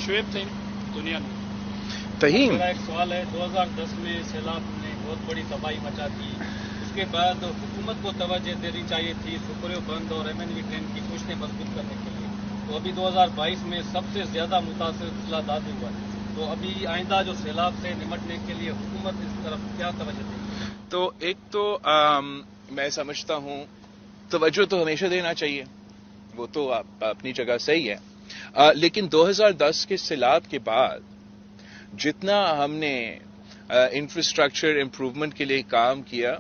شعیب تھے دنیا میں. فہیم میرا ایک سوال ہے, 2010 میں سیلاب نے بہت بڑی تباہی مچا دی. اس کے بعد حکومت کو توجہ دینی چاہیے تھی سپریو بند اور ایم این وی ڈیم کی کوششیں مضبوط کرنے کے لیے. تو ابھی 2022 میں سب سے زیادہ متاثر ضلع دادی ہوا ہے. تو ابھی آئندہ جو سیلاب سے نمٹنے کے لیے حکومت اس طرف کیا توجہ دے گی؟ تو ایک تو میں سمجھتا ہوں توجہ تو ہمیشہ دینا چاہیے, وہ تو اپنی جگہ صحیح ہے, لیکن 2010 کے سیلاب کے بعد جتنا ہم نے انفراسٹرکچر امپروومنٹ کے لیے کام کیا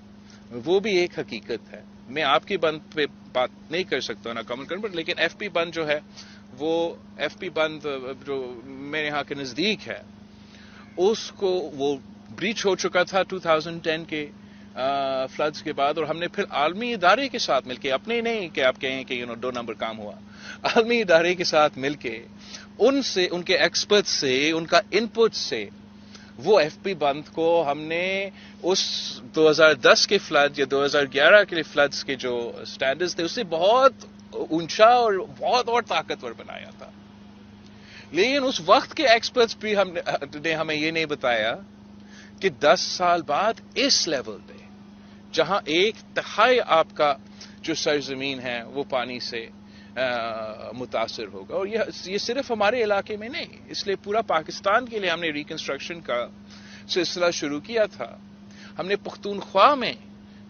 وہ بھی ایک حقیقت ہے. میں آپ کی بند پہ بات نہیں کر سکتا نا کمل کرنے پر, لیکن ایف پی بند جو ہے وہ ایف پی بند جو میرے یہاں کے نزدیک ہے اس کو وہ بریچ ہو چکا تھا 2010 کے فلڈز کے بعد, اور ہم نے پھر عالمی ادارے کے ساتھ مل کے, اپنے نہیں کہ آپ کہیں کہ 2 نمبر کام ہوا, عالمی ادارے کے ساتھ مل کے ان سے, ان کے ایکسپرٹ سے, ان کا ان پٹ سے وہ ایف پی بند کو ہم نے اس 2010 کے فلڈ یا 2011 کے فلڈز کے جو سٹینڈرڈز تھے اس سے بہت اونچا اور بہت اور طاقتور بنایا تھا. لیکن اس وقت کے ایکسپرٹس بھی نے ہمیں یہ نہیں بتایا کہ 10 سال بعد اس لیول پہ جہاں 1/3 آپ کا جو سرزمین ہے وہ پانی سے متاثر ہوگا, اور یہ صرف ہمارے علاقے میں نہیں, اس لیے پورا پاکستان کے لیے ہم نے ریکنسٹرکشن کا سلسلہ شروع کیا تھا. ہم نے پختونخوا میں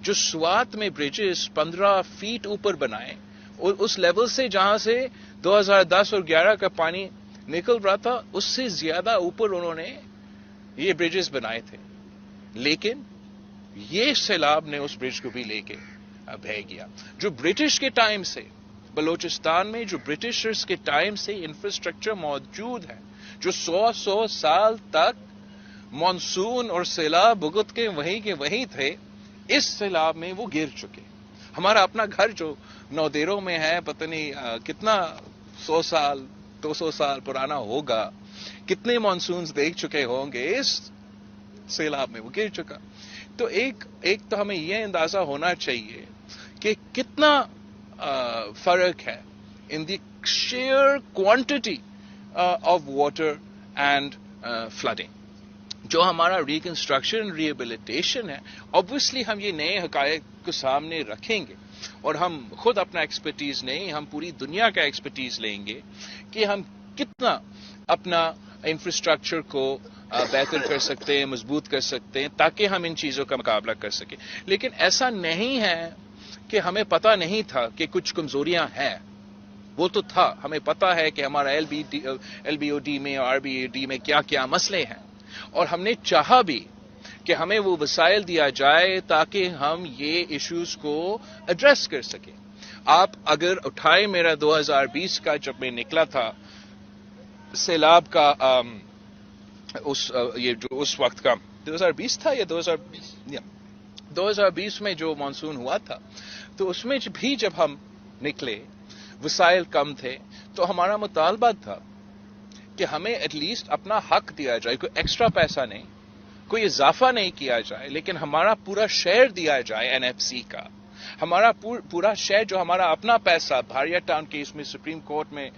جو سوات میں بریجز 15 فیٹ اوپر بنائے, اور اس لیول سے جہاں سے 2010 اور 11 کا پانی نکل رہا تھا اس سے زیادہ اوپر انہوں نے یہ برجز بنائے تھے. لیکن یہ سیلاب نے اس برج کو بھی لے کے بہہ گیا. جو برٹش کے ٹائم سے بلوچستان میں جو برٹشرز کے ٹائم سے انفراسٹرکچر موجود ہے, جو 100 سال تک مانسون اور سیلاب بھگت کے وہیں تھے, اس سیلاب میں وہ گر چکے. ہمارا اپنا گھر جو نودیروں میں ہے پتہ نہیں کتنا 100 سال 200 سال پرانا ہوگا, کتنے مانسونز دیکھ چکے ہوں گے, اس سیلاب میں وہ گر چکا. تو ایک تو ہمیں یہ اندازہ ہونا چاہیے کہ کتنا فرق ہے in the sheer quantity of water and flooding. جو ہمارا ریکنسٹرکشن ریہیبلیٹیشن ہے, obviously ہم یہ نئے حقائق کو سامنے رکھیں گے, اور ہم خود اپنا ایکسپرٹیز نہیں, ہم پوری دنیا کا ایکسپرٹیز لیں گے کہ ہم کتنا اپنا انفراسٹرکچر کو بہتر کر سکتے ہیں, مضبوط کر سکتے ہیں, تاکہ ہم ان چیزوں کا مقابلہ کر سکیں. لیکن ایسا نہیں ہے کہ ہمیں پتہ نہیں تھا کہ کچھ کمزوریاں ہیں, وہ تو تھا. ہمیں پتہ ہے کہ ہمارا ایل بی او ڈی میں اور آر بی او ڈی میں کیا کیا مسئلے ہیں, اور ہم نے چاہا بھی کہ ہمیں وہ وسائل دیا جائے تاکہ ہم یہ ایشوز کو ایڈریس کر سکیں. آپ اگر اٹھائے میرا 2020 کا جب میں نکلا تھا سیلاب کا یہ جو اس وقت کا 2020 تھا یا 2020 میں جو مانسون ہوا تھا, تو اس میں بھی جب ہم نکلے وسائل کم تھے, تو ہمارا مطالبہ تھا کہ ہمیں ایٹ لیسٹ اپنا حق دیا جائے, کوئی ایکسٹرا پیسہ نہیں, کوئی اضافہ نہیں کیا جائے, لیکن ہمارا پورا شیئر دیا جائے این ایف سی کا. ہمارا پورا شیئر جو ہمارا اپنا پیسہ بھاریا ٹاؤن کیس میں سپریم کورٹ میں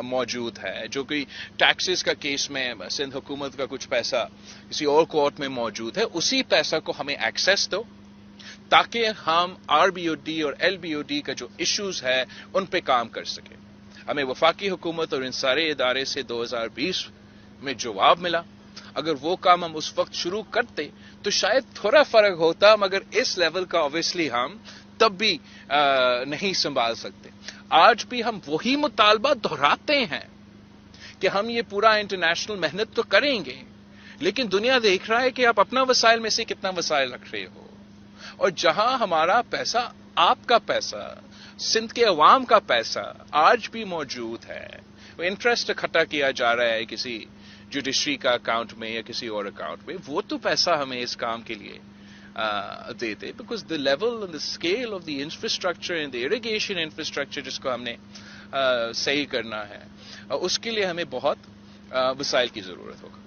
موجود ہے, جو کوئی ٹیکسز کا کیس میں سندھ حکومت کا کچھ پیسہ کسی اور کورٹ میں موجود ہے, اسی پیسہ کو ہمیں ایکسیس دو تاکہ ہم آر بی او ڈی اور ایل بی او ڈی کا جو ایشوز ہے ان پہ کام کر سکیں. ہمیں وفاقی حکومت اور ان سارے ادارے سے 2020 میں جواب ملا. اگر وہ کام ہم اس وقت شروع کرتے تو شاید تھوڑا فرق ہوتا, مگر اس لیول کا obviously ہم تب بھی نہیں سنبھال سکتے. آج بھی ہم وہی مطالبہ دہراتے ہیں کہ ہم یہ پورا انٹرنیشنل محنت تو کریں گے, لیکن دنیا دیکھ رہا ہے کہ آپ اپنا وسائل میں سے کتنا وسائل رکھ رہے ہو, اور جہاں ہمارا پیسہ, آپ کا پیسہ, سندھ کے عوام کا پیسہ آج بھی موجود ہے, وہ انٹرسٹ اکٹھا کیا جا رہا ہے کسی جوڈیشری کا اکاؤنٹ میں یا کسی اور اکاؤنٹ میں, وہ تو پیسہ ہمیں اس کام کے لیے دیتے, because the level and the scale of the infrastructure and the irrigation infrastructure جس کو ہم نے صحیح کرنا ہے, اس کے لیے ہمیں بہت وسائل کی ضرورت ہوگا.